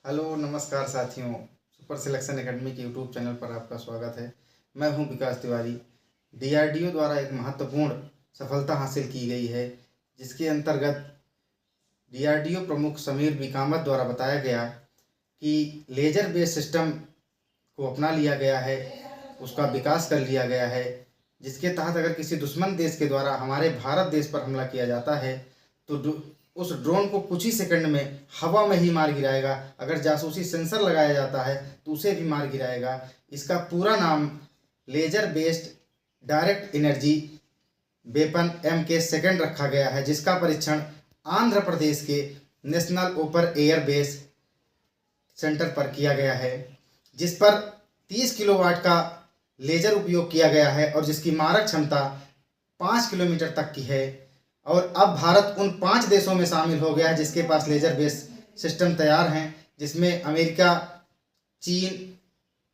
Hello नमस्कार साथियों। Super selection academy के यूट्यूब चैनल पर आपका स्वागत है। मैं हूं विकास तिवारी। डीआरडीओ द्वारा एक महत्वपूर्ण सफलता हासिल की गई है, जिसके अंतर्गत डीआरडीओ प्रमुख समीर बी कामत द्वारा बताया गया कि लेजर बेस्ड सिस्टम को अपना लिया गया है, उसका विकास कर लिया गया है, जिसके तहत अगर किसी दुश्मन देश के द्वारा हमारे भारत देश पर हमला किया जाता है तो उस ड्रोन को कुछ ही सेकंड में हवा में ही मार गिराएगा। अगर जासूसी सेंसर लगाया जाता है तो उसे भी मार गिराएगा। इसका पूरा नाम laser based direct energy weapon MK2 रखा गया है, जिसका परीक्षण आंध्र प्रदेश के national open air base centre पर किया गया है, जिस पर 30 किलोवाट का लेजर उपयोग किया गया है और जिसकी मारक क्षमता 5 किलोमीटर तक की है। और अब भारत उन 5 देशों में शामिल हो गया है जिसके पास लेजर बेस्ड सिस्टम तैयार हैं, जिसमें अमेरिका, चीन,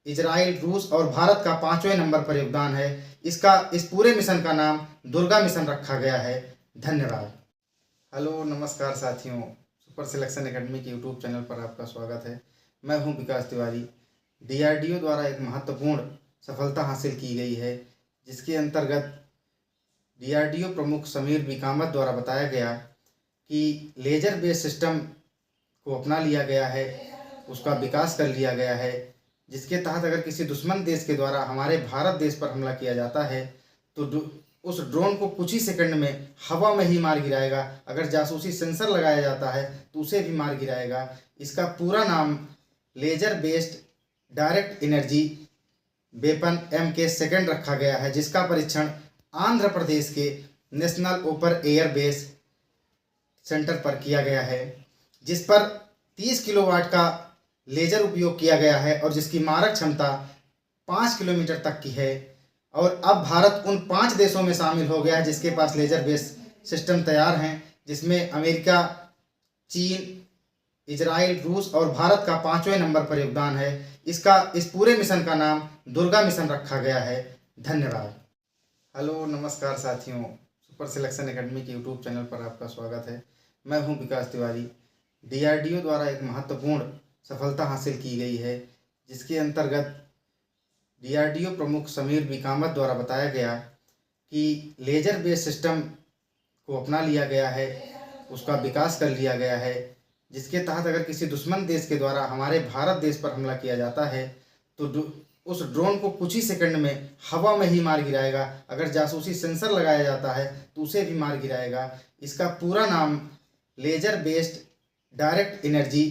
इजराइल, रूस और भारत का 5वें नंबर पर योगदान है। इस पूरे मिशन का नाम दुर्गा मिशन रखा गया है। धन्यवाद। हेलो नमस्कार साथियों। सुपर सिलेक्शन एकेडमी के यूट्यूब चैनल पर आपका स्वागत है। मैं हूं विकास तिवारी। डीआरडीओ द्वारा एक महत्वपूर्ण सफलता हासिल की गई है, जिसके अंतर्गत डीआरडीओ प्रमुख समीर बी कामत द्वारा बताया गया कि लेजर बेस्ड सिस्टम को अपना लिया गया है, उसका विकास कर लिया गया है, जिसके तहत अगर किसी दुश्मन देश के द्वारा हमारे भारत देश पर हमला किया जाता है तो उस ड्रोन को कुछ ही सेकंड में हवा में ही मार गिराएगा। अगर जासूसी सेंसर लगाया जाता है तो उसे भी मार गिराएगा। इसका पूरा नाम laser based direct energy weapon MK2 रखा गया है, जिसका परीक्षण आंध्र प्रदेश के national open air base centre पर किया गया है, जिस पर 30 किलोवाट का लेजर उपयोग किया गया है और जिसकी मारक क्षमता 5 किलोमीटर तक की है। और अब भारत उन 5 देशों में शामिल हो गया है जिसके पास लेजर बेस्ड सिस्टम तैयार हैं, जिसमें अमेरिका, चीन, इजराइल, रूस और भारत का 5वें नंबर पर योगदान है। इस पूरे मिशन का नाम दुर्गा मिशन रखा गया है। धन्यवाद। हेलो नमस्कार साथियों। सुपर सिलेक्शन एकेडमी के यूट्यूब चैनल पर आपका स्वागत है। मैं हूं विकास तिवारी। डीआरडीओ द्वारा एक महत्वपूर्ण सफलता हासिल की गई है, जिसके अंतर्गत डीआरडीओ प्रमुख समीर बी कामत द्वारा बताया गया कि लेजर बेस्ड सिस्टम को अपना लिया गया है, उसका विकास कर लिया गया है, जिसके तहत अगर किसी दुश्मन देश के द्वारा हमारे भारत देश पर हमला किया जाता है तो उस ड्रोन को कुछ ही सेकंड में हवा में ही मार गिराएगा। अगर जासूसी सेंसर लगाया जाता है तो उसे भी मार गिराएगा। इसका पूरा नाम लेजर बेस्ड डायरेक्ट एनर्जी